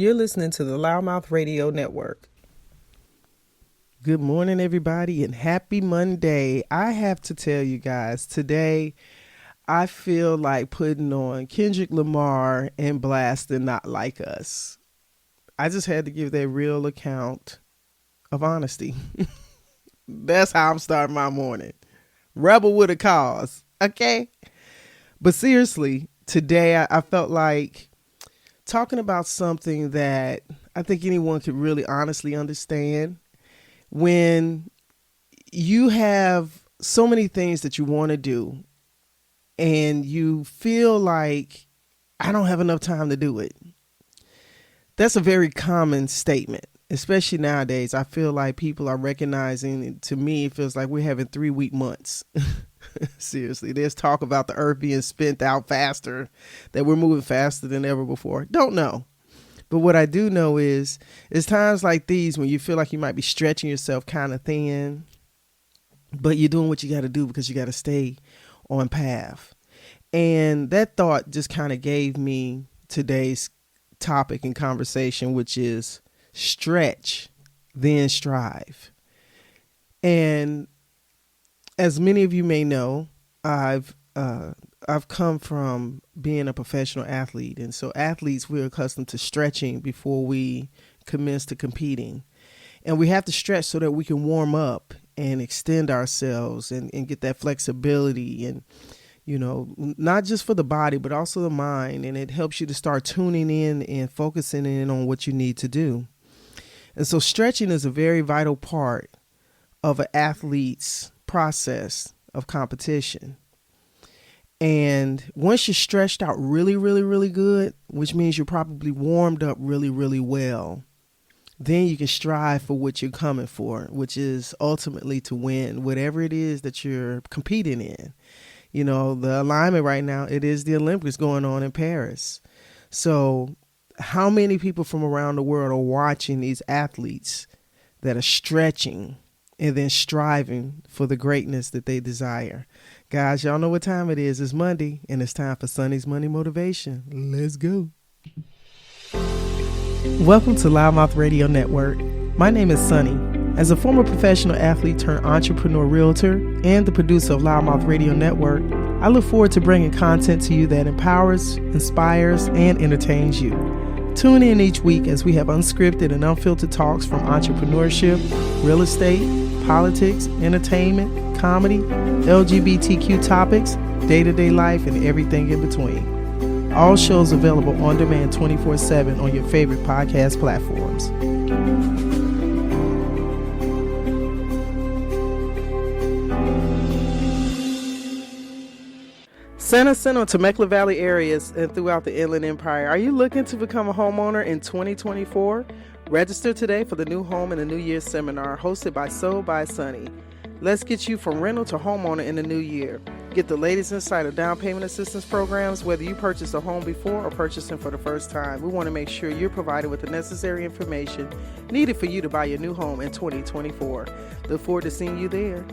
You're listening to the Loudmouth Radio Network. Good morning, everybody, and happy Monday. I have to tell you guys, today I feel like putting on Kendrick Lamar and blasting Not Like Us. I just had to give that real account of honesty. That's how I'm starting my morning. Rebel with a cause, okay? But seriously, today I felt like talking about something that I think anyone could really honestly understand. When you have so many things that you want to do and you feel like I don't have enough time to do it. That's a very common statement, especially nowadays. I feel like people are recognizing, to me, it feels like we're having 3-week months. Seriously, there's talk about the earth being spent out faster, that we're moving faster than ever before. Don't know. But what I do know is, it's times like these when you feel like you might be stretching yourself kind of thin, but you're doing what you got to do because you got to stay on path. And that thought just kind of gave me today's topic and conversation, which is stretch, then strive. And as many of you may know, I've come from being a professional athlete. And so athletes, we're accustomed to stretching before we commence to competing. And we have to stretch so that we can warm up and extend ourselves and get that flexibility and, you know, not just for the body, but also the mind. And it helps you to start tuning in and focusing in on what you need to do. And so stretching is a very vital part of an athlete's process of competition. And once you're stretched out really, really, really good, which means you're probably warmed up really, really well, then you can strive for what you're coming for, which is ultimately to win whatever it is that you're competing in. You know, the alignment right now, it is the Olympics going on in Paris. So how many people from around the world are watching these athletes that are stretching and then striving for the greatness that they desire? Guys, y'all know what time it is. It's Monday, and it's time for Sonny's Money Motivation. Let's go. Welcome to Loudmouth Radio Network. My name is Sonny. As a former professional athlete turned entrepreneur realtor and the producer of Loudmouth Radio Network, I look forward to bringing content to you that empowers, inspires, and entertains you. Tune in each week as we have unscripted and unfiltered talks from entrepreneurship, real estate, politics, entertainment, comedy, LGBTQ topics, day-to-day life, and everything in between. All shows available on demand 24/7 on your favorite podcast platforms. Center, Temecula Valley areas, and throughout the Inland Empire. Are you looking to become a homeowner in 2024? Register today for the New Home and the New Year seminar hosted by Sold by Sonny. Let's get you from rental to homeowner in the new year. Get the latest insight of down payment assistance programs, whether you purchased a home before or purchasing for the first time. We want to make sure you're provided with the necessary information needed for you to buy your new home in 2024. Look forward to seeing you there.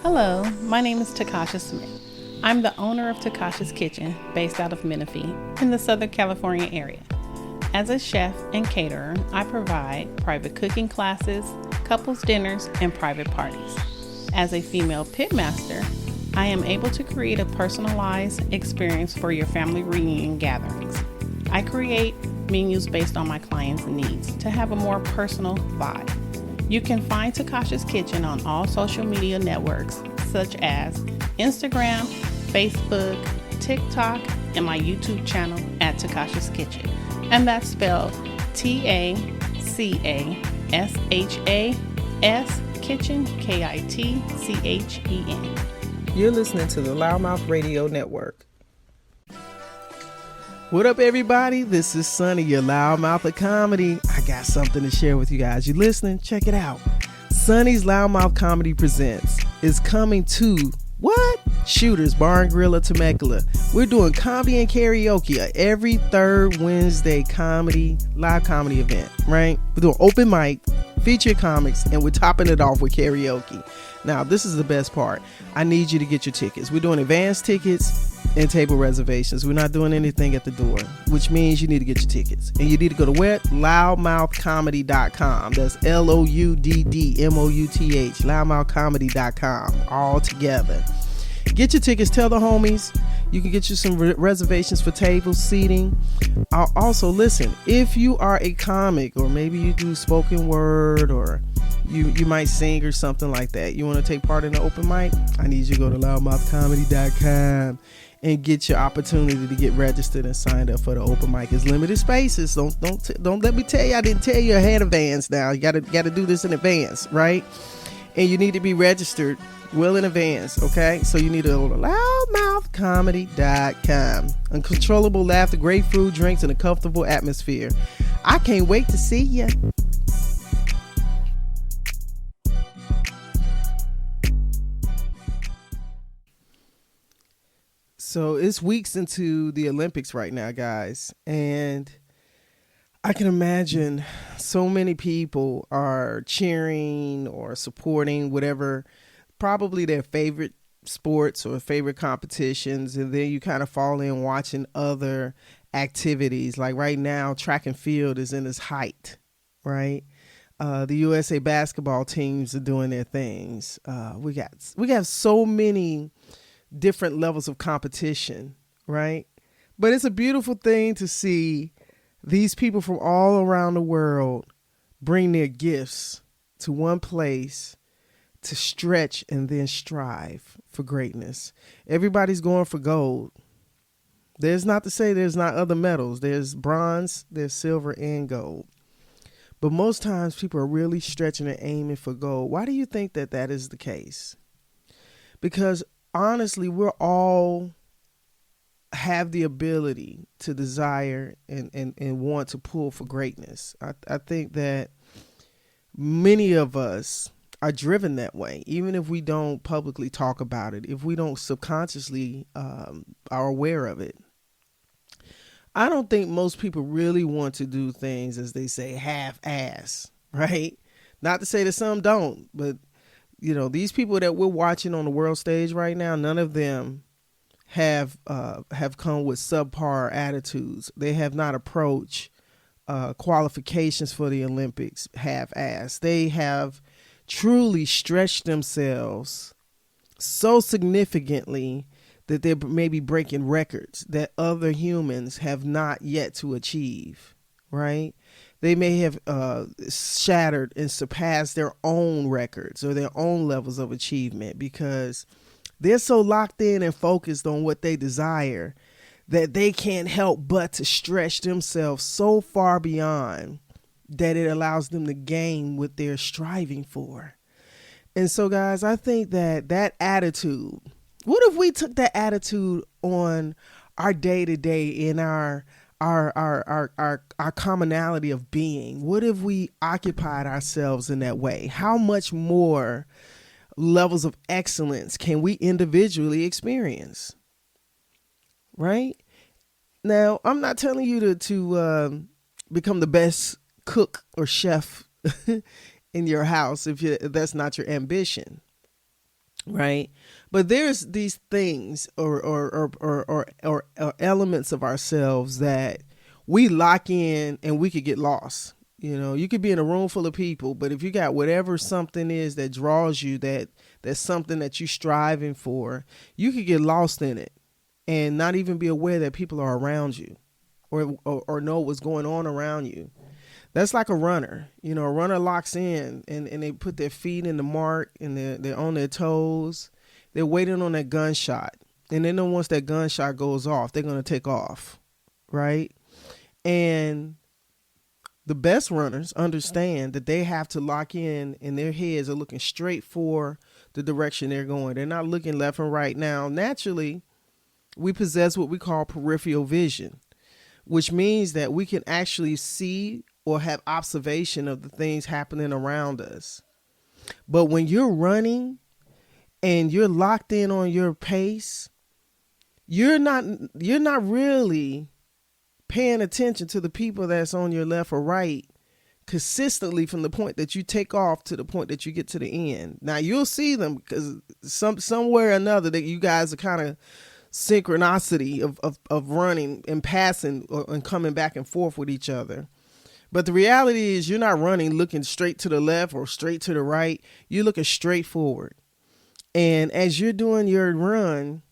Hello, my name is Takasha Smith. I'm the owner of Takasha's Kitchen, based out of Menifee in the Southern California area. As a chef and caterer, I provide private cooking classes, couples dinners, and private parties. As a female pitmaster, I am able to create a personalized experience for your family reunion gatherings. I create menus based on my clients' needs to have a more personal vibe. You can find Takasha's Kitchen on all social media networks such as Instagram, Facebook, TikTok, and my YouTube channel at Takasha's Kitchen. And that's spelled TACASHAS Kitchen, KITCHEN. You're listening to the Loudmouth Radio Network. What up, everybody? This is Sonny, your loudmouth of comedy. I got something to share with you guys. You listening? Check it out. Sonny's Loudmouth Comedy Presents is coming to what? Shooters Bar and Grill of Temecula. We're doing comedy and karaoke every third Wednesday live comedy event, right? We're doing open mic, feature comics, and we're topping it off with karaoke. Now, this is the best part. I need you to get your tickets. We're doing advance tickets. and table reservations. We're not doing anything at the door, which means you need to get your tickets. And you need to go to where? loudmouthcomedy.com. That's LOUDDMOUTH, loudmouthcomedy.com, all together. Get your tickets. Tell the homies. You can get you some reservations for tables, seating. Also, listen, if you are a comic, or maybe you do spoken word, or you might sing or something like that, you want to take part in the open mic, I need you to go to loudmouthcomedy.com and get your opportunity to get registered and signed up for the open mic. It's limited spaces. Don't let me tell you I didn't tell you ahead of advance. Now you gotta do this in advance, right? And you need to be registered well in advance, okay? So you need to go to loudmouthcomedy.com. Uncontrollable laughter, great food, drinks, and a comfortable atmosphere. I can't wait to see you. So it's weeks into the Olympics right now, guys. And I can imagine so many people are cheering or supporting whatever, probably their favorite sports or favorite competitions. And then you kind of fall in watching other activities. Like right now, track and field is in its height, right? The USA basketball teams are doing their things. We got so many different levels of competition, right? But it's a beautiful thing to see these people from all around the world bring their gifts to one place to stretch and then strive for greatness. Everybody's going for gold. There's not to say there's not other medals. There's bronze, there's silver, and gold. But most times people are really stretching and aiming for gold. Why do you think that is the case? Because honestly, we're all have the ability to desire and want to pull for greatness. I think that many of us are driven that way, even if we don't publicly talk about it, if we don't subconsciously are aware of it. I don't think most people really want to do things, as they say, half-ass, right? Not to say that some don't, but you know, these people that we're watching on the world stage right now, none of them have come with subpar attitudes. They have not approached qualifications for the Olympics half-assed. They have truly stretched themselves so significantly that they're maybe breaking records that other humans have not yet to achieve, right? They may have shattered and surpassed their own records or their own levels of achievement because they're so locked in and focused on what they desire that they can't help but to stretch themselves so far beyond that it allows them to gain what they're striving for. And so, guys, I think that attitude, what if we took that attitude on our day-to-day in our commonality of being? What if we occupied ourselves in that way? How much more levels of excellence can we individually experience? Right? Now, I'm not telling you to become the best cook or chef in your house if that's not your ambition. Right. But there's these things or elements of ourselves that we lock in and we could get lost. You know, you could be in a room full of people, but if you got whatever something is that draws you, that's something that you're striving for, you could get lost in it and not even be aware that people are around you or know what's going on around you. That's like a runner. You know, a runner locks in and they put their feet in the mark and they're on their toes. They're waiting on that gunshot. And then once that gunshot goes off, they're going to take off. Right? And the best runners understand that they have to lock in and their heads are looking straight for the direction they're going. They're not looking left and right. Now, naturally, we possess what we call peripheral vision, which means that we can actually see or have observation of the things happening around us. But when you're running and you're locked in on your pace, you're not really paying attention to the people that's on your left or right consistently from the point that you take off to the point that you get to the end. Now you'll see them because somewhere or another that you guys are kind of synchronicity of running and passing and coming back and forth with each other. But the reality is you're not running looking straight to the left or straight to the right. You're looking straight forward. And as you're doing your run,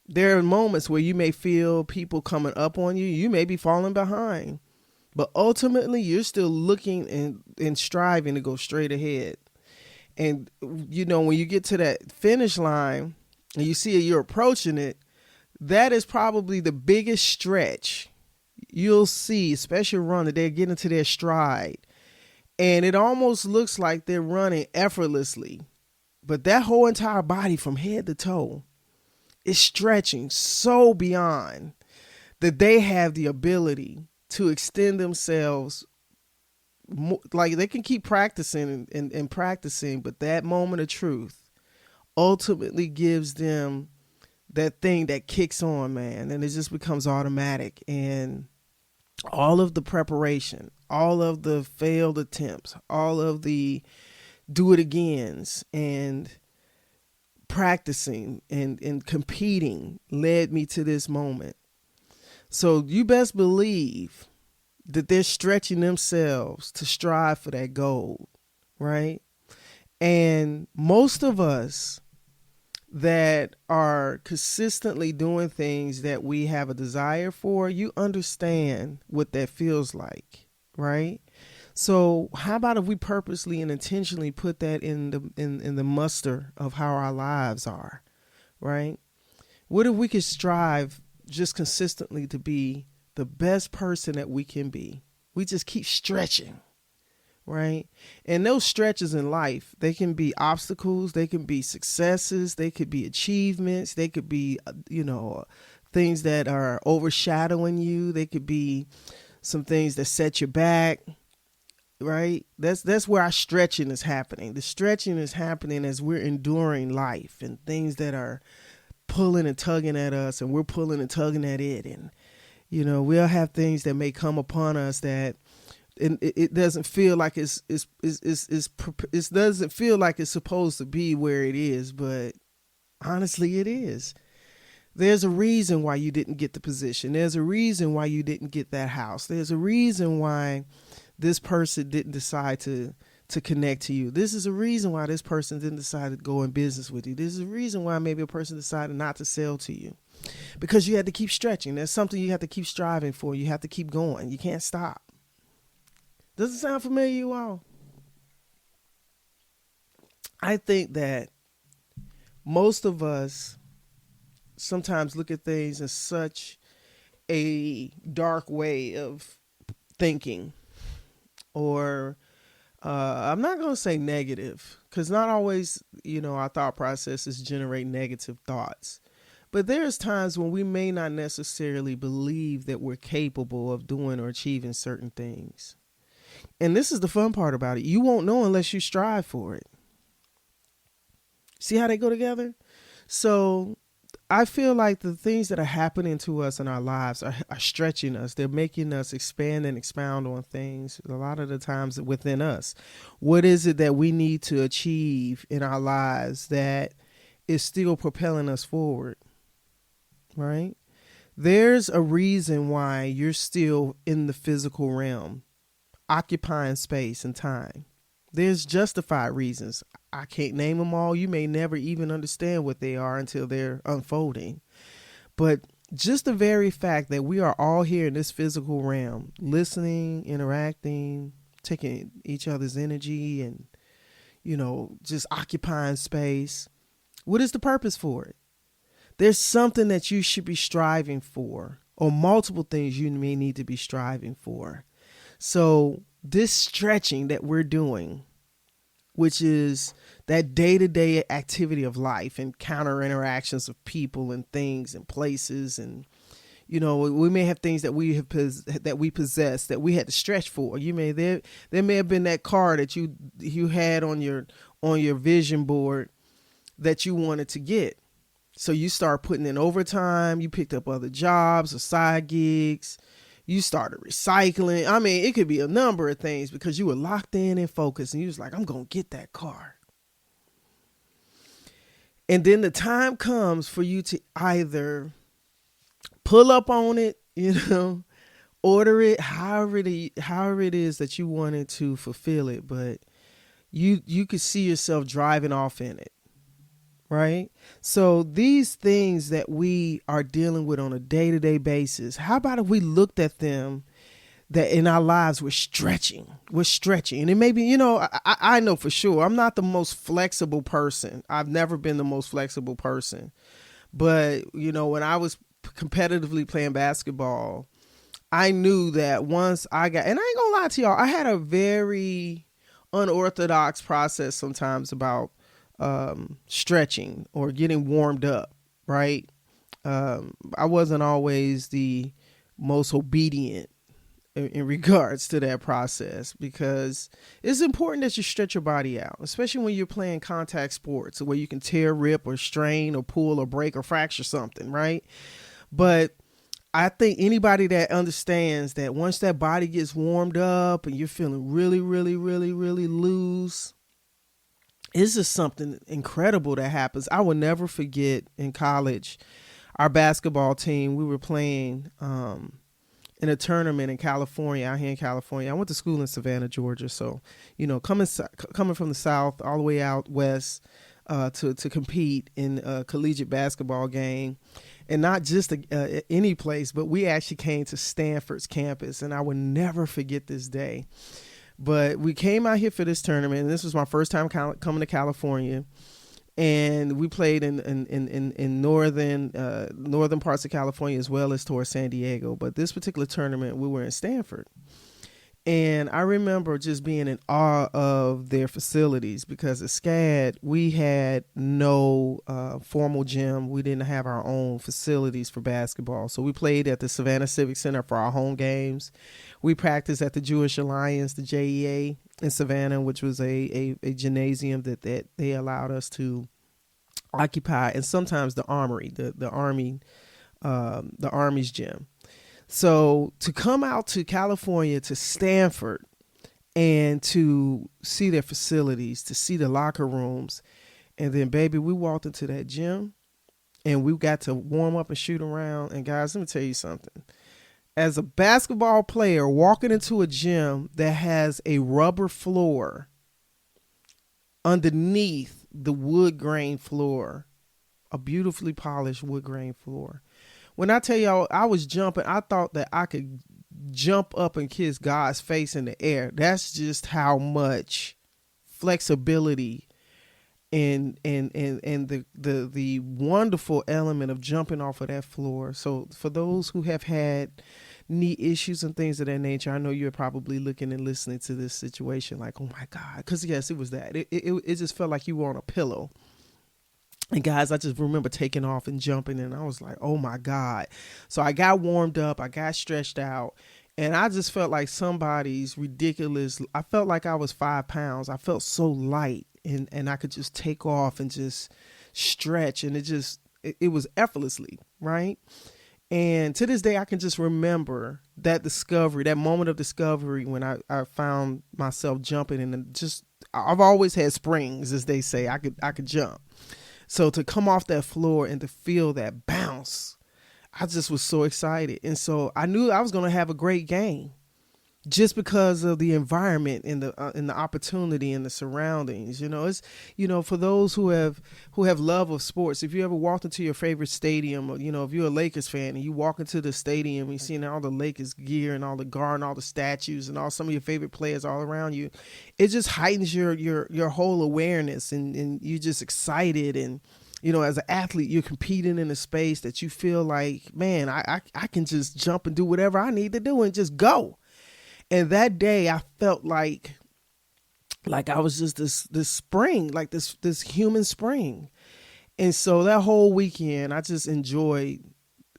there are moments where you may feel people coming up on you. You may be falling behind. But ultimately, you're still looking and striving to go straight ahead. And, you know, when you get to that finish line and you see you're approaching it, that is probably the biggest stretch you'll see, especially a runner. They're getting to their stride. And it almost looks like they're running effortlessly. But that whole entire body from head to toe is stretching so beyond that they have the ability to extend themselves. Like they can keep practicing and practicing, but that moment of truth ultimately gives them that thing that kicks on, man. And it just becomes automatic. And all of the preparation, all of the failed attempts, all of the do it agains and practicing and competing led me to this moment. So you best believe that they're stretching themselves to strive for that goal, right? And most of us that are consistently doing things that we have a desire for, you understand what that feels like, right? So how about if we purposely and intentionally put that in the muster of how our lives are, right? What if we could strive just consistently to be the best person that we can be? We just keep stretching, right? And those stretches in life, they can be obstacles, they can be successes, they could be achievements, they could be, things that are overshadowing you. They could be some things that set you back. Right? That's where our stretching is happening. The stretching is happening as we're enduring life and things that are pulling and tugging at us, and we're pulling and tugging at it. And, we'll have things that may come upon us that it doesn't feel like it doesn't feel like it's supposed to be where it is, but honestly, it is. There's a reason why you didn't get the position. There's a reason why you didn't get that house. There's a reason why this person didn't decide to connect to you. This is a reason why this person didn't decide to go in business with you. This is a reason why maybe a person decided not to sell to you. Because you had to keep stretching. There's something you have to keep striving for. You have to keep going. You can't stop. Does it sound familiar, you all? I think that most of us sometimes look at things in such a dark way of thinking. Or I'm not going to say negative, because not always, our thought processes generate negative thoughts. But there's times when we may not necessarily believe that we're capable of doing or achieving certain things. And this is the fun part about it. You won't know unless you strive for it. See how they go together? So I feel like the things that are happening to us in our lives are stretching us. They're making us expand and expound on things a lot of the times within us. What is it that we need to achieve in our lives that is still propelling us forward, right? There's a reason why you're still in the physical realm, occupying space and time. There's justified reasons. I can't name them all. You may never even understand what they are until they're unfolding. But just the very fact that we are all here in this physical realm, listening, interacting, taking each other's energy and, just occupying space. What is the purpose for it? There's something that you should be striving for, or multiple things you may need to be striving for. So this stretching that we're doing, which is that day-to-day activity of life, encounter interactions of people and things and places, and we may have things that we possess that we had to stretch for. There may have been that car that you had on your vision board that you wanted to get. So you start putting in overtime. You picked up other jobs or side gigs. You started recycling. I mean, it could be a number of things because you were locked in and focused, and you was like, I'm going to get that car. And then the time comes for you to either pull up on it, order it, however it is that you wanted to fulfill it, but you could see yourself driving off in it, right? So these things that we are dealing with on a day-to-day basis, how about if we looked at them that in our lives we're stretching, and it may be, I know for sure I'm not the most flexible person. I've never been the most flexible person, but when I was competitively playing basketball, I knew that once I got, and I ain't gonna lie to y'all, I had a very unorthodox process sometimes about stretching or getting warmed up, right? I wasn't always the most obedient in regards to that process, because it's important that you stretch your body out, especially when you're playing contact sports where you can tear, rip, or strain, or pull, or break, or fracture something, right? But I think anybody that understands that once that body gets warmed up and you're feeling really, really, really, really loose, it's just something incredible that happens. I will never forget in college, our basketball team, we were playing in a tournament in California, out here in California. I went to school in Savannah, Georgia. So, coming from the South all the way out west to compete in a collegiate basketball game. And not just any place, but we actually came to Stanford's campus. And I will never forget this day. But we came out here for this tournament. And this was my first time coming to California. And we played in northern parts of California as well as towards San Diego. But this particular tournament, we were in Stanford. And I remember just being in awe of their facilities, because at SCAD, we had no formal gym. We didn't have our own facilities for basketball. So we played at the Savannah Civic Center for our home games. We practiced at the Jewish Alliance, the JEA in Savannah, which was a gymnasium that they allowed us to occupy, and sometimes the Armory, the Army's gym. So to come out to California, to Stanford, and to see their facilities, to see the locker rooms, and then, baby, we walked into that gym and we got to warm up and shoot around. And guys, let me tell you something. As a basketball player walking into a gym that has a rubber floor underneath the wood grain floor, a beautifully polished wood grain floor. When I tell y'all I was jumping, I thought that I could jump up and kiss God's face in the air. That's just how much flexibility and the wonderful element of jumping off of that floor. So for those who have had knee issues and things of that nature, I know you're probably looking and listening to this situation like, oh my God, because yes, it was that. It just felt like you were on a pillow. And guys, I just remember taking off and jumping, and I was like, oh my God. So I got warmed up, I got stretched out, and I just felt like somebody's ridiculous. I felt like I was 5 pounds. I felt so light, and I could just take off and just stretch, and it was effortlessly, right? And to this day, I can just remember that discovery, that moment of discovery when I found myself jumping, and just, I've always had springs, as they say. I could jump. So to come off that floor and to feel that bounce, I just was so excited. And so I knew I was going to have a great game just because of the environment and the opportunity and the surroundings. It's, for those who have love of sports, if you ever walked into your favorite stadium, or, if you're a Lakers fan and you walk into the stadium and you see all the Lakers gear and all the guard and all the statues and all some of your favorite players all around you, it just heightens your whole awareness, and you're just excited. And, as an athlete, you're competing in a space that you feel like, man, I can just jump and do whatever I need to do and just go. And that day I felt like I was just this spring, like this human spring. And so that whole weekend I just enjoyed,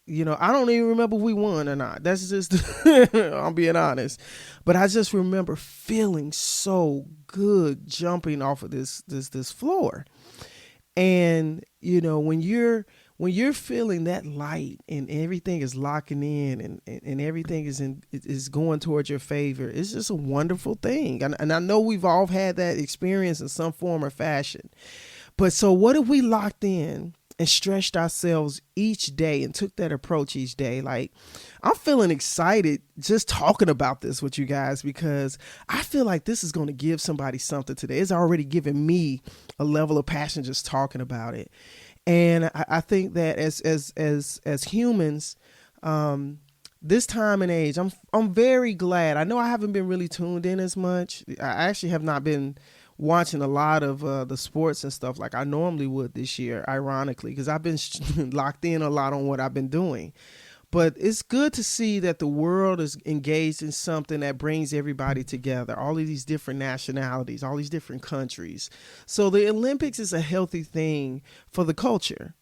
I don't even remember if we won or not. That's just, I'm being honest. But I just remember feeling so good jumping off of this floor. And, when you're feeling that light and everything is locking in and everything is going towards your favor, it's just a wonderful thing. And I know we've all had that experience in some form or fashion. But so what if we locked in and stretched ourselves each day and took that approach each day? Like, I'm feeling excited just talking about this with you guys, because I feel like this is going to give somebody something today. It's already given me a level of passion just talking about it. And I think that as humans, this time and age, I'm very glad. I know I haven't been really tuned in as much. I actually have not been watching a lot of the sports and stuff like I normally would this year, ironically, because I've been locked in a lot on what I've been doing. But it's good to see that the world is engaged in something that brings everybody together, all of these different nationalities, all these different countries. So the Olympics is a healthy thing for the culture,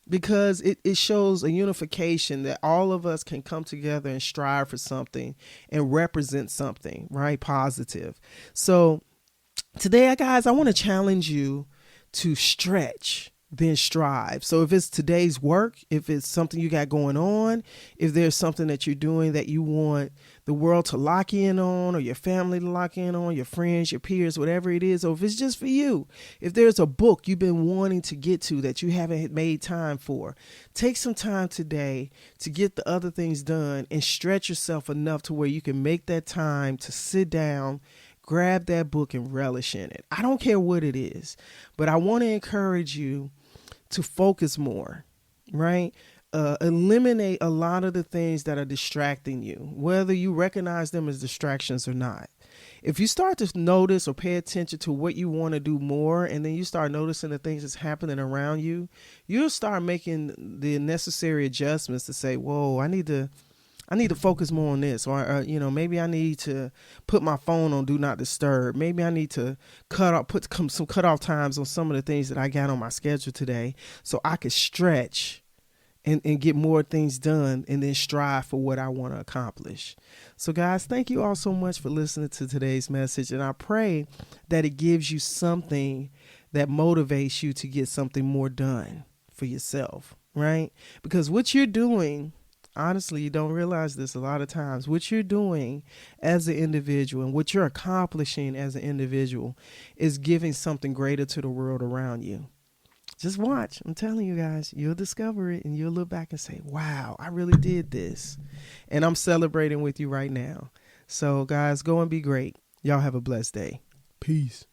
because it shows a unification that all of us can come together and strive for something and represent something, right? Positive. So today, guys, I want to challenge you to stretch, then strive. So if it's today's work, if it's something you got going on, if there's something that you're doing that you want the world to lock in on, or your family to lock in on, your friends, your peers, whatever it is, or if it's just for you, if there's a book you've been wanting to get to that you haven't made time for, take some time today to get the other things done and stretch yourself enough to where you can make that time to sit down, grab that book and relish in it. I don't care what it is, but I want to encourage you to focus more, right? Eliminate a lot of the things that are distracting you, whether you recognize them as distractions or not. If you start to notice or pay attention to what you want to do more, and then you start noticing the things that's happening around you, you'll start making the necessary adjustments to say, whoa, I need to focus more on this, or maybe I need to put my phone on do not disturb. Maybe I need to put some cutoff times on some of the things that I got on my schedule today, so I could stretch and get more things done, and then strive for what I want to accomplish. So guys, thank you all so much for listening to today's message, and I pray that it gives you something that motivates you to get something more done for yourself, right? Because what you're doing, honestly, you don't realize this a lot of times. What you're doing as an individual and what you're accomplishing as an individual is giving something greater to the world around you. Just watch. I'm telling you guys, you'll discover it and you'll look back and say, wow, I really did this. And I'm celebrating with you right now. So guys, go and be great. Y'all have a blessed day. Peace.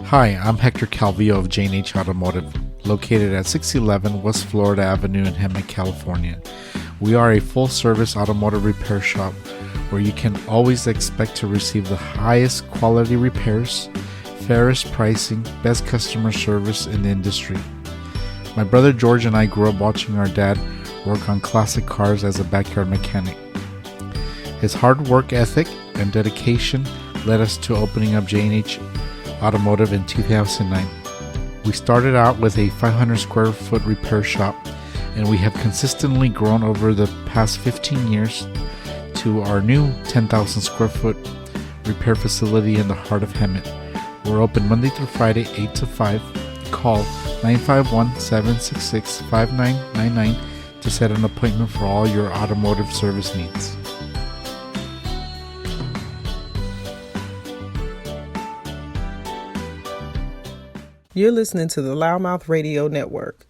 Hi, I'm Hector Calvillo of J&H Automotive, located at 611 West Florida Avenue in Hemet, California. We are a full-service automotive repair shop where you can always expect to receive the highest quality repairs, fairest pricing, best customer service in the industry. My brother George and I grew up watching our dad work on classic cars as a backyard mechanic. His hard work ethic and dedication led us to opening up J&H Automotive in 2009. We started out with a 500 square foot repair shop, and we have consistently grown over the past 15 years to our new 10,000 square foot repair facility in the heart of Hemet. We're open Monday through Friday, 8 to 5. Call 951-766-5999 to set an appointment for all your automotive service needs. You're listening to the Loudmouth Radio Network.